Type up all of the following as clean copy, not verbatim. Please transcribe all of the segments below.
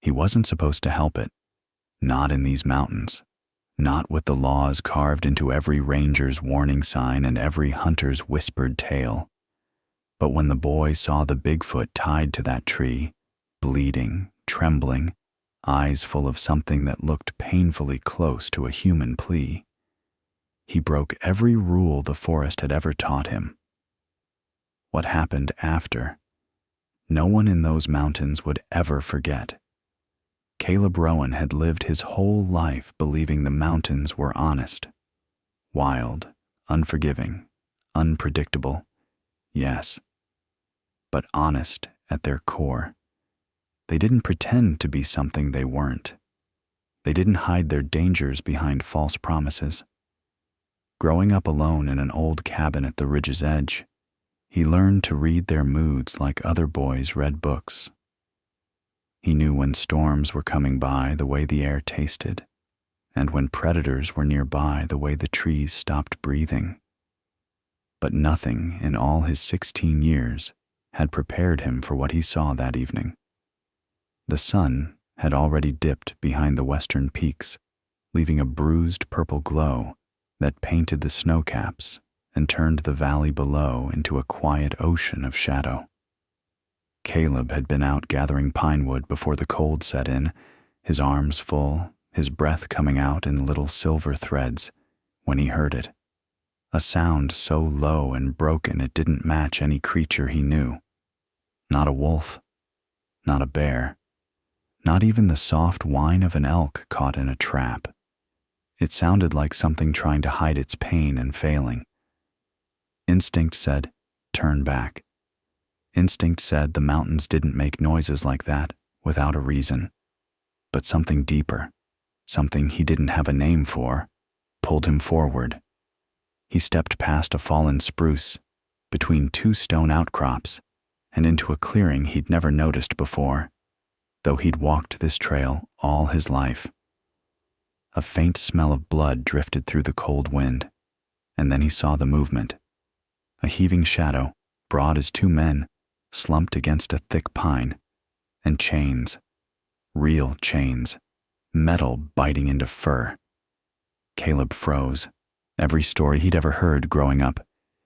He wasn't supposed to help it. Not in these mountains. Not with the laws carved into every ranger's warning sign and every hunter's whispered tale. But when the boy saw the Bigfoot tied to that tree, bleeding, trembling, eyes full of something that looked painfully close to a human plea, he broke every rule the forest had ever taught him. What happened after, no one in those mountains would ever forget. Caleb Rowan had lived his whole life believing the mountains were honest, wild, unforgiving, unpredictable, yes, but honest at their core. They didn't pretend to be something they weren't. They didn't hide their dangers behind false promises. Growing up alone in an old cabin at the ridge's edge, he learned to read their moods like other boys read books. He knew when storms were coming by the way the air tasted, and when predators were nearby the way the trees stopped breathing. But nothing in all his 16 years had prepared him for what he saw that evening. The sun had already dipped behind the western peaks, leaving a bruised purple glow that painted the snowcaps and turned the valley below into a quiet ocean of shadow. Caleb had been out gathering pine wood before the cold set in, his arms full, his breath coming out in little silver threads, when he heard it. A sound so low and broken it didn't match any creature he knew. Not a wolf, not a bear, not even the soft whine of an elk caught in a trap. It sounded like something trying to hide its pain and failing. Instinct said, turn back. Instinct said the mountains didn't make noises like that without a reason. But something deeper, something he didn't have a name for, pulled him forward. He stepped past a fallen spruce, between two stone outcrops, and into a clearing he'd never noticed before, though he'd walked this trail all his life. A faint smell of blood drifted through the cold wind, and then he saw the movement. A heaving shadow, broad as two men, slumped against a thick pine, and chains, real chains, metal biting into fur. Caleb froze. Every story he'd ever heard growing up,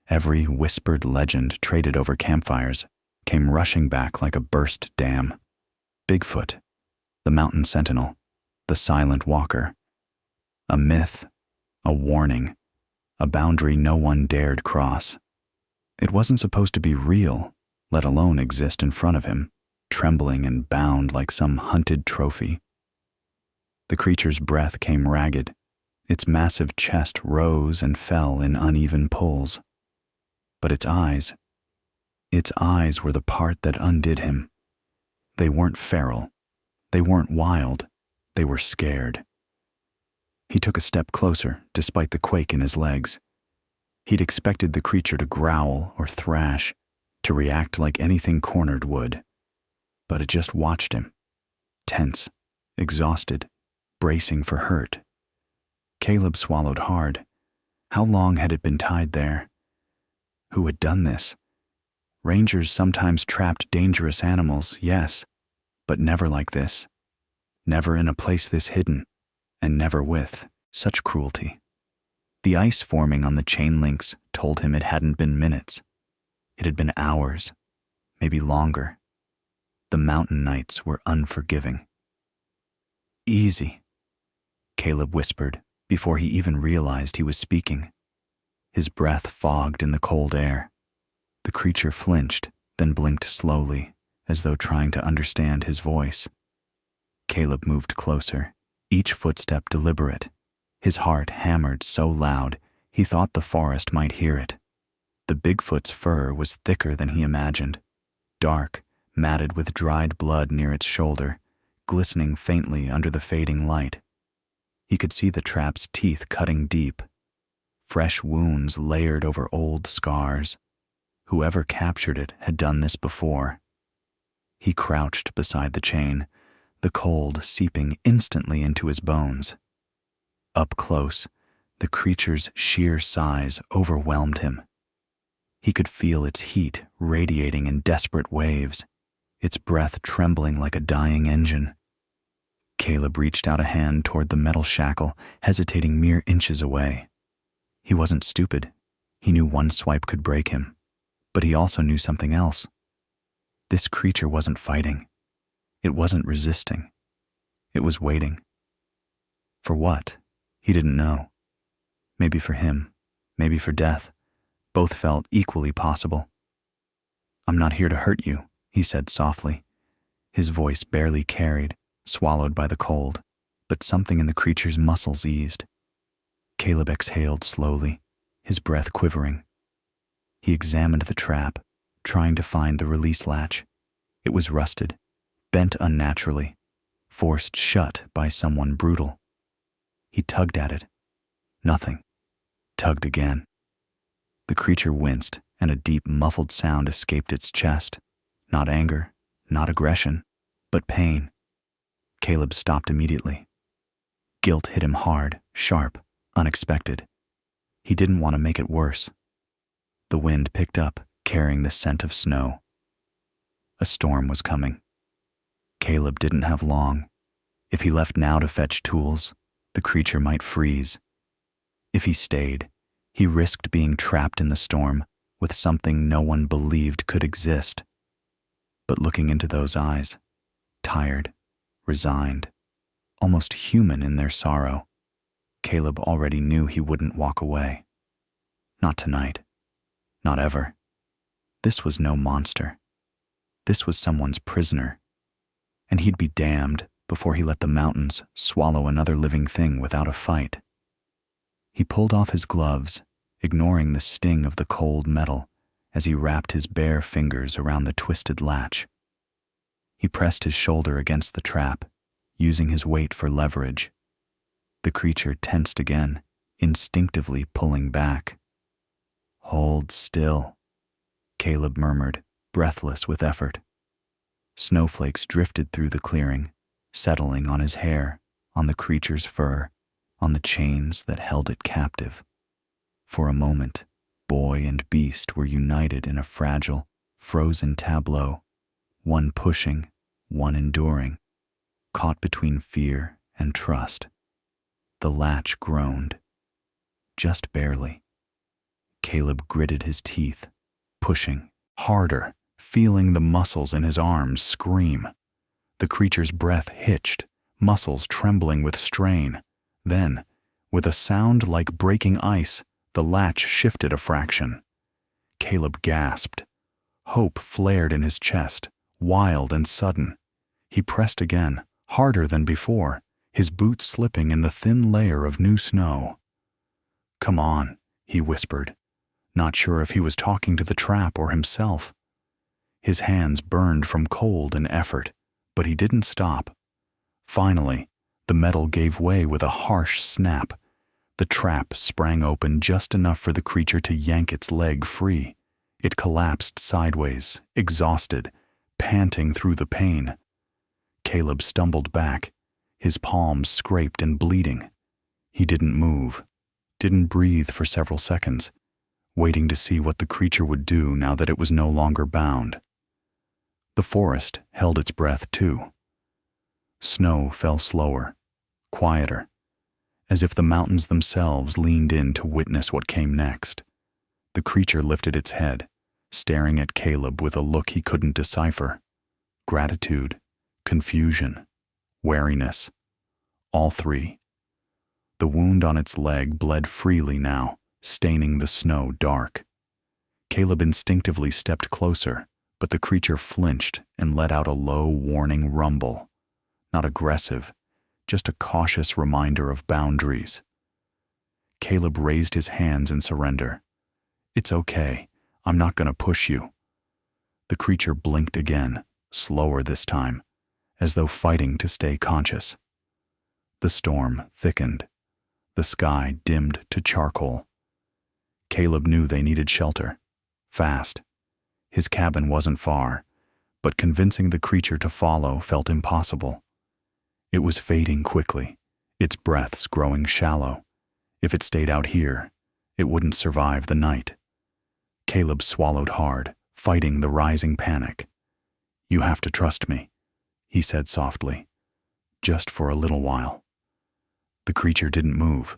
every whispered legend traded over campfires, came rushing back like a burst dam. Bigfoot, the mountain sentinel, the silent walker. A myth, a warning, a boundary no one dared cross. It wasn't supposed to be real, let alone exist in front of him, trembling and bound like some hunted trophy. The creature's breath came ragged. Its massive chest rose and fell in uneven pulls. But its eyes were the part that undid him. They weren't feral. They weren't wild. They were scared. He took a step closer, despite the quake in his legs. He'd expected the creature to growl or thrash, to react like anything cornered would. But it just watched him, tense, exhausted, bracing for hurt. Caleb swallowed hard. How long had it been tied there? Who had done this? Rangers sometimes trapped dangerous animals, yes, but never like this. Never in a place this hidden, and never with such cruelty. The ice forming on the chain links told him it hadn't been minutes. It had been hours, maybe longer. The mountain nights were unforgiving. Easy, Caleb whispered before he even realized he was speaking. His breath fogged in the cold air. The creature flinched, then blinked slowly, as though trying to understand his voice. Caleb moved closer, each footstep deliberate. His heart hammered so loud he thought the forest might hear it. The Bigfoot's fur was thicker than he imagined, dark, matted with dried blood near its shoulder, glistening faintly under the fading light. He could see the trap's teeth cutting deep, fresh wounds layered over old scars. Whoever captured it had done this before. He crouched beside the chain, the cold seeping instantly into his bones. Up close, the creature's sheer size overwhelmed him. He could feel its heat radiating in desperate waves, its breath trembling like a dying engine. Caleb reached out a hand toward the metal shackle, hesitating mere inches away. He wasn't stupid. He knew one swipe could break him. But he also knew something else. This creature wasn't fighting. It wasn't resisting. It was waiting. For what? He didn't know. Maybe for him, maybe for death. Both felt equally possible. "I'm not here to hurt you," he said softly. His voice barely carried, swallowed by the cold, but something in the creature's muscles eased. Caleb exhaled slowly, his breath quivering. He examined the trap, trying to find the release latch. It was rusted, bent unnaturally, forced shut by someone brutal. He tugged at it. Nothing. Tugged again. The creature winced, and a deep, muffled sound escaped its chest. Not anger, not aggression, but pain. Caleb stopped immediately. Guilt hit him hard, sharp, unexpected. He didn't want to make it worse. The wind picked up, carrying the scent of snow. A storm was coming. Caleb didn't have long. If he left now to fetch tools, the creature might freeze. If he stayed, he risked being trapped in the storm with something no one believed could exist. But looking into those eyes, tired, resigned, almost human in their sorrow, Caleb already knew he wouldn't walk away. Not tonight. Not ever. This was no monster. This was someone's prisoner. And he'd be damned before he let the mountains swallow another living thing without a fight. He pulled off his gloves, ignoring the sting of the cold metal as he wrapped his bare fingers around the twisted latch. He pressed his shoulder against the trap, using his weight for leverage. The creature tensed again, instinctively pulling back. "Hold still," Caleb murmured, breathless with effort. Snowflakes drifted through the clearing, settling on his hair, on the creature's fur, on the chains that held it captive. For a moment, boy and beast were united in a fragile, frozen tableau, one pushing, one enduring, caught between fear and trust. The latch groaned. Just barely. Caleb gritted his teeth, pushing harder, feeling the muscles in his arms scream. The creature's breath hitched, muscles trembling with strain. Then, with a sound like breaking ice, the latch shifted a fraction. Caleb gasped. Hope flared in his chest, wild and sudden. He pressed again, harder than before, his boots slipping in the thin layer of new snow. "Come on," he whispered, not sure if he was talking to the trap or himself. His hands burned from cold and effort, but he didn't stop. Finally, the metal gave way with a harsh snap. The trap sprang open just enough for the creature to yank its leg free. It collapsed sideways, exhausted, panting through the pain. Caleb stumbled back, his palms scraped and bleeding. He didn't move, didn't breathe for several seconds, waiting to see what the creature would do now that it was no longer bound. The forest held its breath too. Snow fell slower, quieter, as if the mountains themselves leaned in to witness what came next. The creature lifted its head, staring at Caleb with a look he couldn't decipher. Gratitude, confusion, wariness, all three. The wound on its leg bled freely now, staining the snow dark. Caleb instinctively stepped closer, but the creature flinched and let out a low, warning rumble. Not aggressive, just a cautious reminder of boundaries. Caleb raised his hands in surrender. "It's okay. I'm not going to push you." The creature blinked again, slower this time, as though fighting to stay conscious. The storm thickened. The sky dimmed to charcoal. Caleb knew they needed shelter. Fast. His cabin wasn't far, but convincing the creature to follow felt impossible. It was fading quickly, its breaths growing shallow. If it stayed out here, it wouldn't survive the night. Caleb swallowed hard, fighting the rising panic. "You have to trust me," he said softly. just for a little while. The creature didn't move,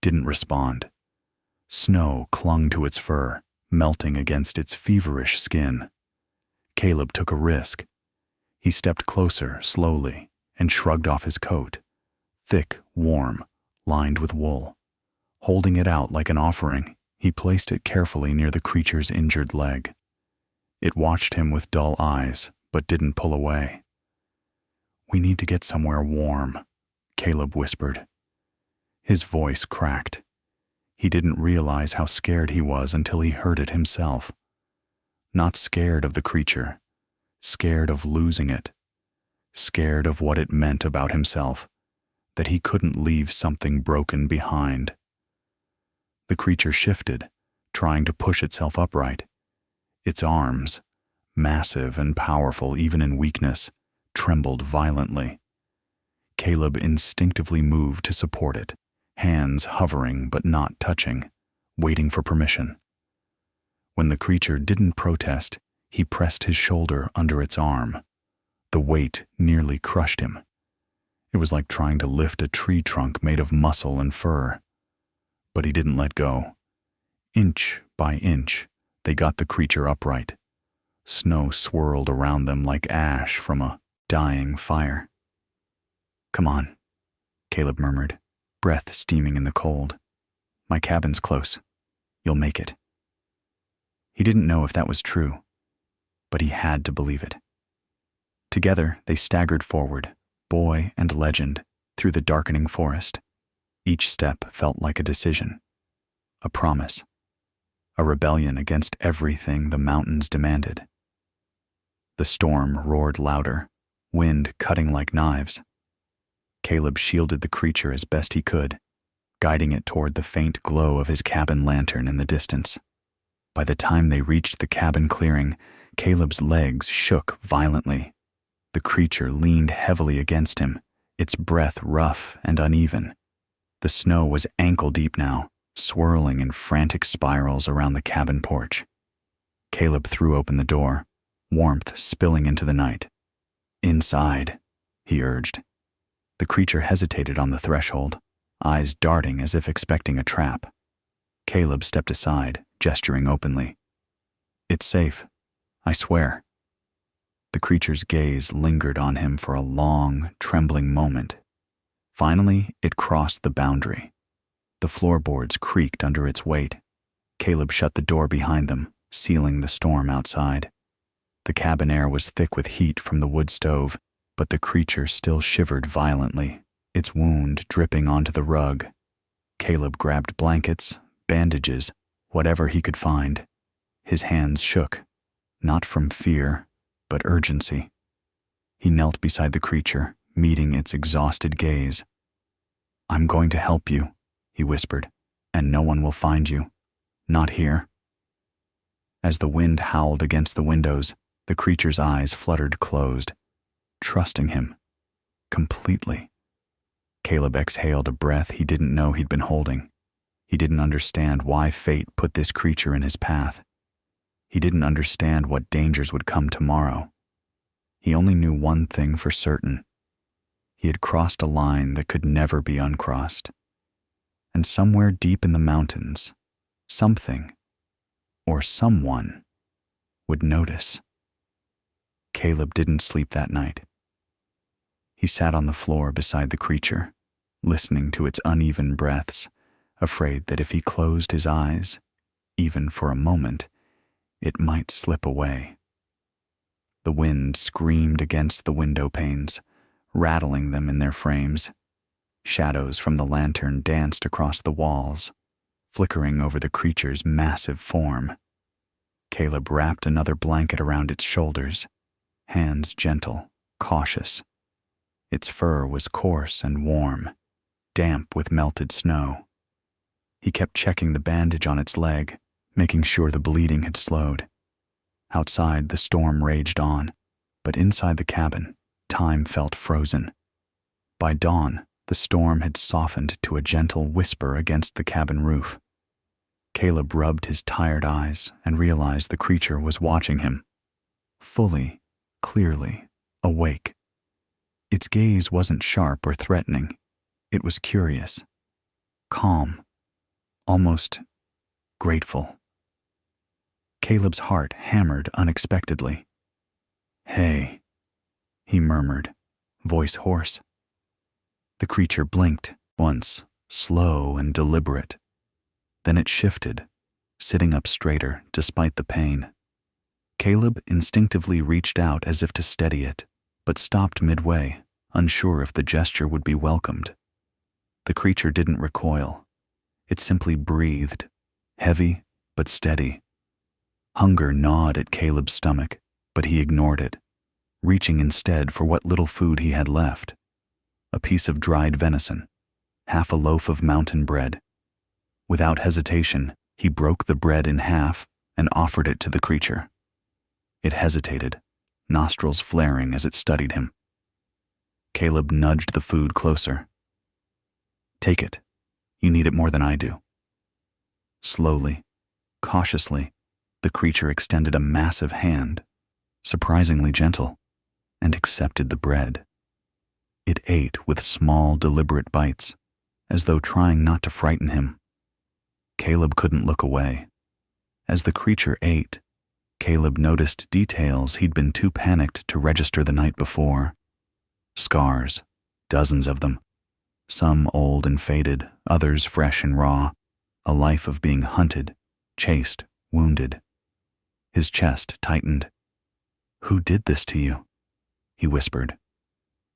didn't respond. Snow clung to its fur, melting against its feverish skin. Caleb took a risk. He stepped closer, slowly, and shrugged off his coat, thick, warm, lined with wool. Holding it out like an offering, he placed it carefully near the creature's injured leg. It watched him with dull eyes, but didn't pull away. "We need to get somewhere warm," Caleb whispered. His voice cracked. He didn't realize how scared he was until he heard it himself. Not scared of the creature, scared of losing it, scared of what it meant about himself, that he couldn't leave something broken behind. The creature shifted, trying to push itself upright. Its arms, massive and powerful even in weakness, trembled violently. Caleb instinctively moved to support it, hands hovering but not touching, waiting for permission. When the creature didn't protest, he pressed his shoulder under its arm. The weight nearly crushed him. It was like trying to lift a tree trunk made of muscle and fur. But he didn't let go. Inch by inch, they got the creature upright. Snow swirled around them like ash from a dying fire. "Come on," Caleb murmured, breath steaming in the cold. "My cabin's close. You'll make it." He didn't know if that was true, but he had to believe it. Together, they staggered forward, boy and legend, through the darkening forest. Each step felt like a decision, a promise, a rebellion against everything the mountains demanded. The storm roared louder, wind cutting like knives. Caleb shielded the creature as best he could, guiding it toward the faint glow of his cabin lantern in the distance. By the time they reached the cabin clearing, Caleb's legs shook violently. The creature leaned heavily against him, its breath rough and uneven. The snow was ankle-deep now, swirling in frantic spirals around the cabin porch. Caleb threw open the door, warmth spilling into the night. "Inside," he urged. The creature hesitated on the threshold, eyes darting as if expecting a trap. Caleb stepped aside, gesturing openly. "It's safe, I swear." The creature's gaze lingered on him for a long, trembling moment. Finally, it crossed the boundary. The floorboards creaked under its weight. Caleb shut the door behind them, sealing the storm outside. The cabin air was thick with heat from the wood stove, but the creature still shivered violently, its wound dripping onto the rug. Caleb grabbed blankets, bandages, whatever he could find. His hands shook, not from fear, but urgency. He knelt beside the creature, meeting its exhausted gaze. "I'm going to help you," he whispered, "and no one will find you. Not here." As the wind howled against the windows, the creature's eyes fluttered closed, trusting him completely. Caleb exhaled a breath he didn't know he'd been holding. He didn't understand why fate put this creature in his path. He didn't understand what dangers would come tomorrow. He only knew one thing for certain. He had crossed a line that could never be uncrossed. And somewhere deep in the mountains, something, or someone, would notice. Caleb didn't sleep that night. He sat on the floor beside the creature, listening to its uneven breaths, afraid that if he closed his eyes, even for a moment, it might slip away. The wind screamed against the window panes, rattling them in their frames. Shadows from the lantern danced across the walls, flickering over the creature's massive form. Caleb wrapped another blanket around its shoulders, hands gentle, cautious. Its fur was coarse and warm, damp with melted snow. He kept checking the bandage on its leg, making sure the bleeding had slowed. Outside, the storm raged on, but inside the cabin, time felt frozen. By dawn, the storm had softened to a gentle whisper against the cabin roof. Caleb rubbed his tired eyes and realized the creature was watching him, fully, clearly, awake. Its gaze wasn't sharp or threatening. It was curious, calm, almost grateful. Caleb's heart hammered unexpectedly. "Hey," he murmured, voice hoarse. The creature blinked once, slow and deliberate. Then it shifted, sitting up straighter despite the pain. Caleb instinctively reached out as if to steady it, but stopped midway, unsure if the gesture would be welcomed. The creature didn't recoil. It simply breathed, heavy but steady. Hunger gnawed at Caleb's stomach, but he ignored it, reaching instead for what little food he had left. A piece of dried venison, half a loaf of mountain bread. Without hesitation, he broke the bread in half and offered it to the creature. It hesitated, nostrils flaring as it studied him. Caleb nudged the food closer. "Take it. You need it more than I do." Slowly, cautiously, the creature extended a massive hand, surprisingly gentle, and accepted the bread. It ate with small, deliberate bites, as though trying not to frighten him. Caleb couldn't look away. As the creature ate, Caleb noticed details he'd been too panicked to register the night before. Scars, dozens of them. Some old and faded, others fresh and raw. A life of being hunted, chased, wounded. His chest tightened. "Who did this to you?" he whispered.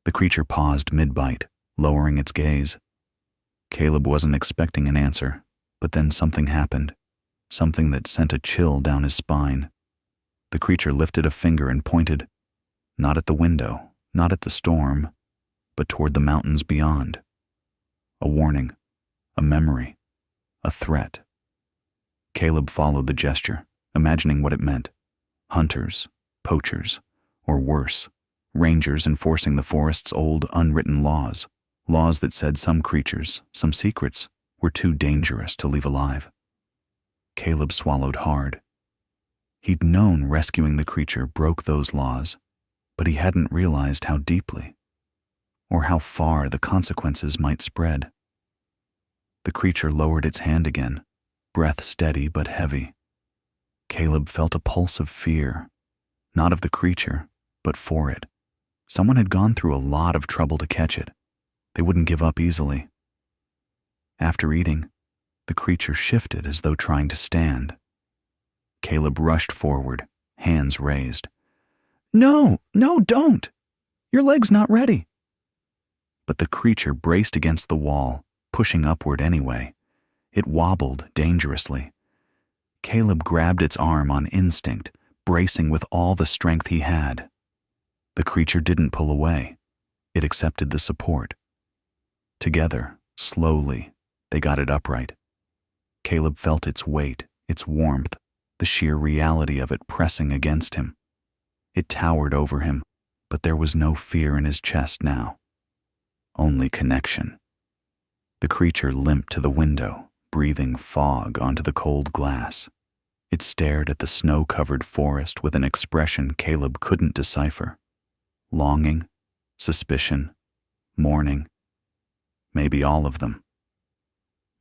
The creature paused mid-bite, lowering its gaze. Caleb wasn't expecting an answer, but then something happened, something that sent a chill down his spine. The creature lifted a finger and pointed, not at the window, not at the storm, but toward the mountains beyond. A warning, a memory, a threat. Caleb followed the gesture, imagining what it meant. Hunters, poachers, or worse, rangers enforcing the forest's old unwritten laws, laws that said some creatures, some secrets, were too dangerous to leave alive. Caleb swallowed hard. He'd known rescuing the creature broke those laws, but he hadn't realized how deeply, or how far the consequences might spread. The creature lowered its hand again, breath steady but heavy. Caleb felt a pulse of fear, not of the creature, but for it. Someone had gone through a lot of trouble to catch it. They wouldn't give up easily. After eating, the creature shifted as though trying to stand. Caleb rushed forward, hands raised. "No, don't! Your leg's not ready." But the creature braced against the wall, pushing upward anyway. It wobbled dangerously. Caleb grabbed its arm on instinct, bracing with all the strength he had. The creature didn't pull away. It accepted the support. Together, slowly, they got it upright. Caleb felt its weight, its warmth, the sheer reality of it pressing against him. It towered over him, but there was no fear in his chest now. Only connection. The creature limped to the window, breathing fog onto the cold glass. It stared at the snow-covered forest with an expression Caleb couldn't decipher. Longing, suspicion, mourning, maybe all of them.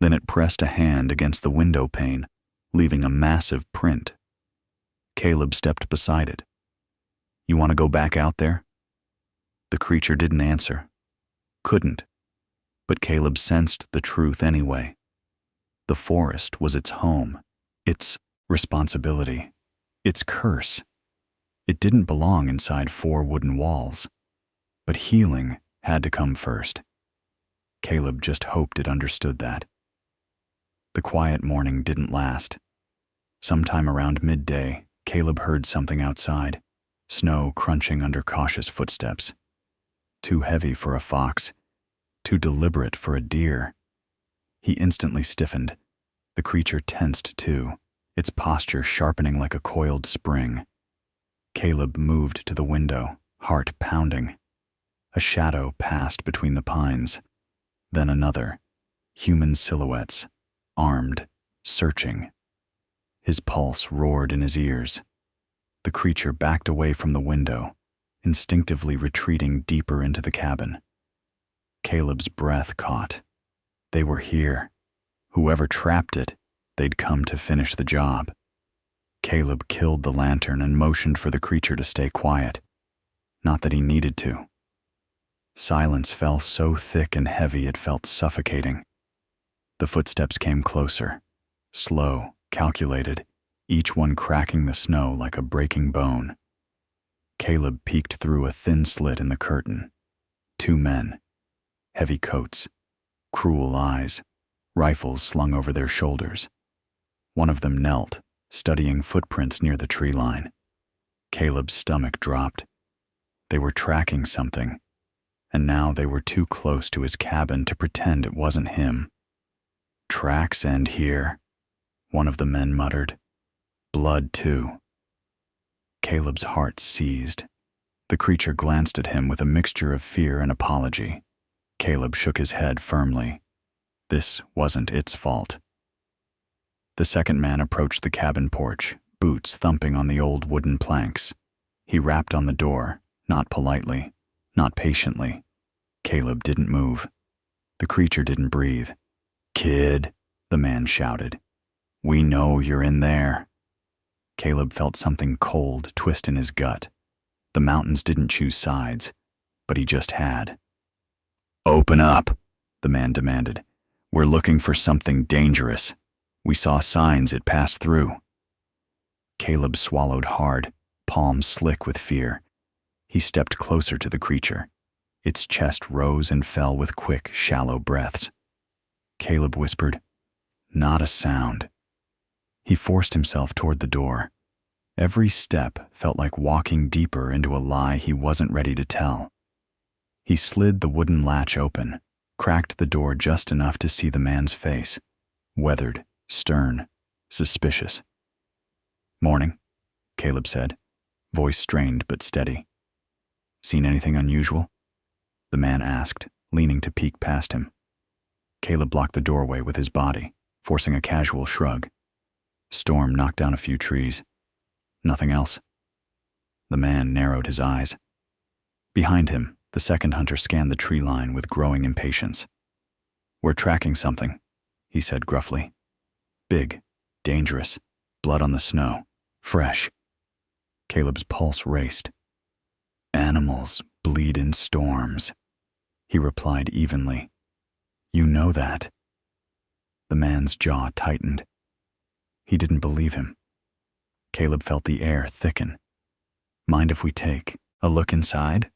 Then it pressed a hand against the window pane, leaving a massive print. Caleb stepped beside it. "You want to go back out there?" The creature didn't answer. Couldn't. But Caleb sensed the truth anyway. The forest was its home, its responsibility, its curse. It didn't belong inside four wooden walls. But healing had to come first. Caleb just hoped it understood that. The quiet morning didn't last. Sometime around midday, Caleb heard something outside, snow crunching under cautious footsteps. Too heavy for a fox, too deliberate for a deer. He instantly stiffened. The creature tensed too, its posture sharpening like a coiled spring. Caleb moved to the window, heart pounding. A shadow passed between the pines. Then another. Human silhouettes, armed, searching. His pulse roared in his ears. The creature backed away from the window, instinctively retreating deeper into the cabin. Caleb's breath caught. They were here. Whoever trapped it, they'd come to finish the job. Caleb killed the lantern and motioned for the creature to stay quiet. Not that he needed to. Silence fell so thick and heavy it felt suffocating. The footsteps came closer, slow, calculated, each one cracking the snow like a breaking bone. Caleb peeked through a thin slit in the curtain. 2 men. Heavy coats, cruel eyes, rifles slung over their shoulders. One of them knelt, studying footprints near the tree line. Caleb's stomach dropped. They were tracking something, and now they were too close to his cabin to pretend it wasn't him. "Tracks end here," one of the men muttered. "Blood, too." Caleb's heart seized. The creature glanced at him with a mixture of fear and apology. Caleb shook his head firmly. This wasn't its fault. The second man approached the cabin porch, boots thumping on the old wooden planks. He rapped on the door, not politely, not patiently. Caleb didn't move. The creature didn't breathe. "Kid," the man shouted. "We know you're in there." Caleb felt something cold twist in his gut. The mountains didn't choose sides, but he just had. "Open up," the man demanded. "We're looking for something dangerous. We saw signs it passed through." Caleb swallowed hard, palms slick with fear. He stepped closer to the creature. Its chest rose and fell with quick, shallow breaths. Caleb whispered, "Not a sound." He forced himself toward the door. Every step felt like walking deeper into a lie he wasn't ready to tell. He slid the wooden latch open, cracked the door just enough to see the man's face, weathered, stern, suspicious. "Morning," Caleb said, voice strained but steady. "Seen anything unusual?" the man asked, leaning to peek past him. Caleb blocked the doorway with his body, forcing a casual shrug. "Storm knocked down a few trees. Nothing else." The man narrowed his eyes. Behind him, the second hunter scanned the tree line with growing impatience. "We're tracking something," he said gruffly. "Big, dangerous, blood on the snow, fresh." Caleb's pulse raced. "Animals bleed in storms," he replied evenly. "You know that." The man's jaw tightened. He didn't believe him. Caleb felt the air thicken. "Mind if we take a look inside?"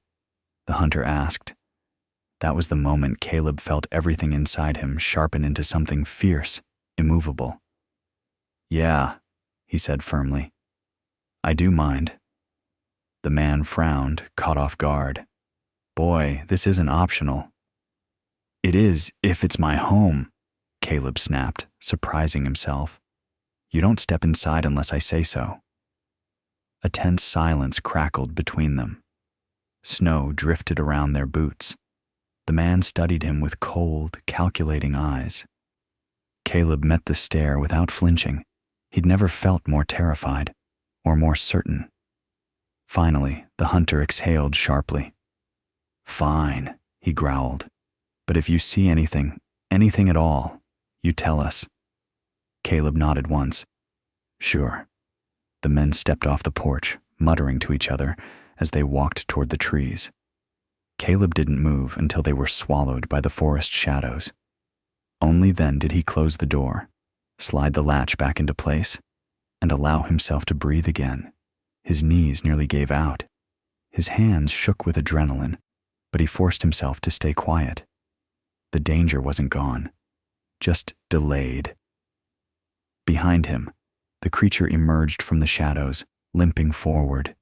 the hunter asked. That was the moment Caleb felt everything inside him sharpen into something fierce, immovable. "Yeah," he said firmly. "I do mind." The man frowned, caught off guard. "Boy, this isn't optional." "It is if it's my home," Caleb snapped, surprising himself. "You don't step inside unless I say so." A tense silence crackled between them. Snow drifted around their boots. The man studied him with cold, calculating eyes. Caleb met the stare without flinching. He'd never felt more terrified, or more certain. Finally, the hunter exhaled sharply. "Fine," he growled. "But if you see anything at all, you tell us." Caleb nodded once. "Sure." The men stepped off the porch, muttering to each other as they walked toward the trees. Caleb didn't move until they were swallowed by the forest shadows. Only then did he close the door, slide the latch back into place, and allow himself to breathe again. His knees nearly gave out. His hands shook with adrenaline, but he forced himself to stay quiet. The danger wasn't gone, just delayed. Behind him, the creature emerged from the shadows, limping forward.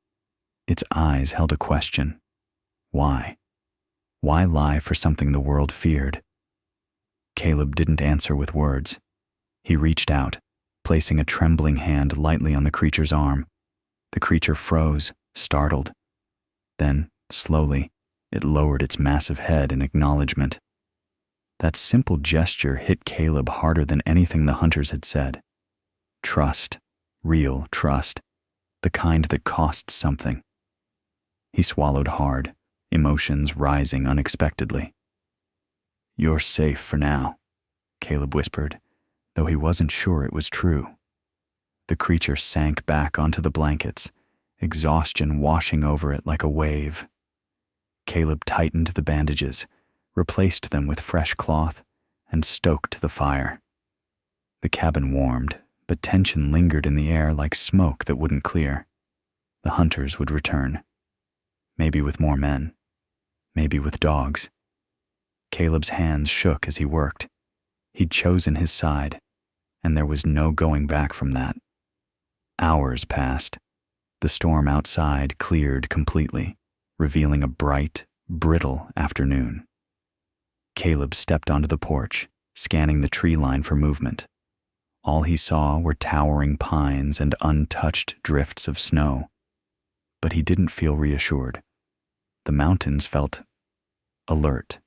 Its eyes held a question. Why? Why lie for something the world feared? Caleb didn't answer with words. He reached out, placing a trembling hand lightly on the creature's arm. The creature froze, startled. Then, slowly, it lowered its massive head in acknowledgement. That simple gesture hit Caleb harder than anything the hunters had said. Trust, real trust, the kind that costs something. He swallowed hard, emotions rising unexpectedly. "You're safe for now," Caleb whispered, though he wasn't sure it was true. The creature sank back onto the blankets, exhaustion washing over it like a wave. Caleb tightened the bandages, replaced them with fresh cloth, and stoked the fire. The cabin warmed, but tension lingered in the air like smoke that wouldn't clear. The hunters would return. Maybe with more men. Maybe with dogs. Caleb's hands shook as he worked. He'd chosen his side, and there was no going back from that. Hours passed. The storm outside cleared completely, revealing a bright, brittle afternoon. Caleb stepped onto the porch, scanning the tree line for movement. All he saw were towering pines and untouched drifts of snow. But he didn't feel reassured. The mountains felt alert,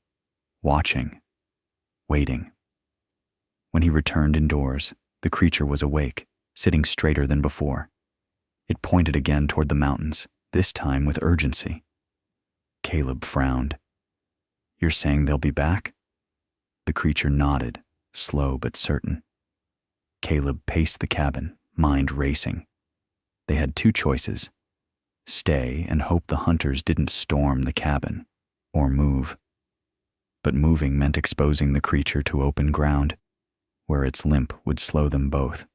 watching, waiting. When he returned indoors, the creature was awake, sitting straighter than before. It pointed again toward the mountains, this time with urgency. Caleb frowned. "You're saying they'll be back?" The creature nodded, slow but certain. Caleb paced the cabin, mind racing. They had two choices: stay and hope the hunters didn't storm the cabin, or move. But moving meant exposing the creature to open ground, where its limp would slow them both.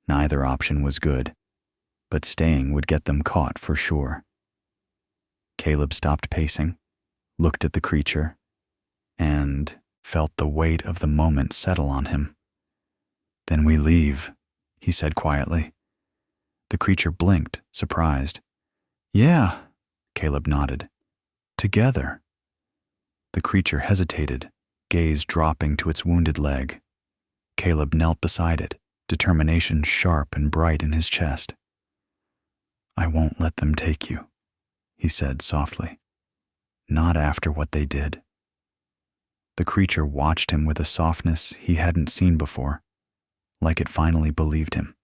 Neither option was good, but staying would get them caught for sure. Caleb stopped pacing, looked at the creature, and felt the weight of the moment settle on him. "Then we leave," he said quietly. The creature blinked, surprised. "Yeah," Caleb nodded. "Together." The creature hesitated, gaze dropping to its wounded leg. Caleb knelt beside it, determination sharp and bright in his chest. "I won't let them take you," he said softly. "Not after what they did." The creature watched him with a softness he hadn't seen before, like it finally believed him.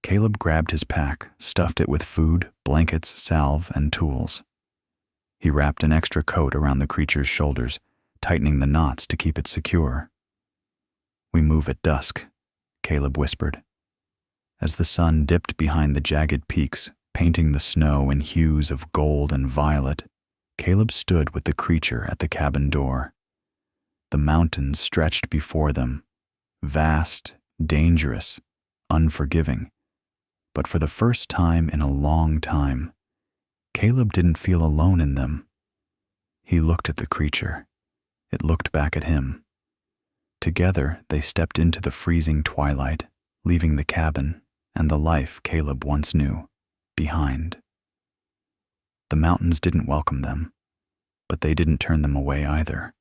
Caleb grabbed his pack, stuffed it with food, blankets, salve, and tools. He wrapped an extra coat around the creature's shoulders, tightening the knots to keep it secure. "We move at dusk," Caleb whispered. As the sun dipped behind the jagged peaks, painting the snow in hues of gold and violet, Caleb stood with the creature at the cabin door. The mountains stretched before them, vast, dangerous, unforgiving. But for the first time in a long time, Caleb didn't feel alone in them. He looked at the creature. It looked back at him. Together, they stepped into the freezing twilight, leaving the cabin and the life Caleb once knew behind. The mountains didn't welcome them, but they didn't turn them away either.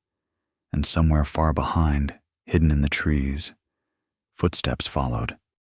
And somewhere far behind, hidden in the trees, footsteps followed.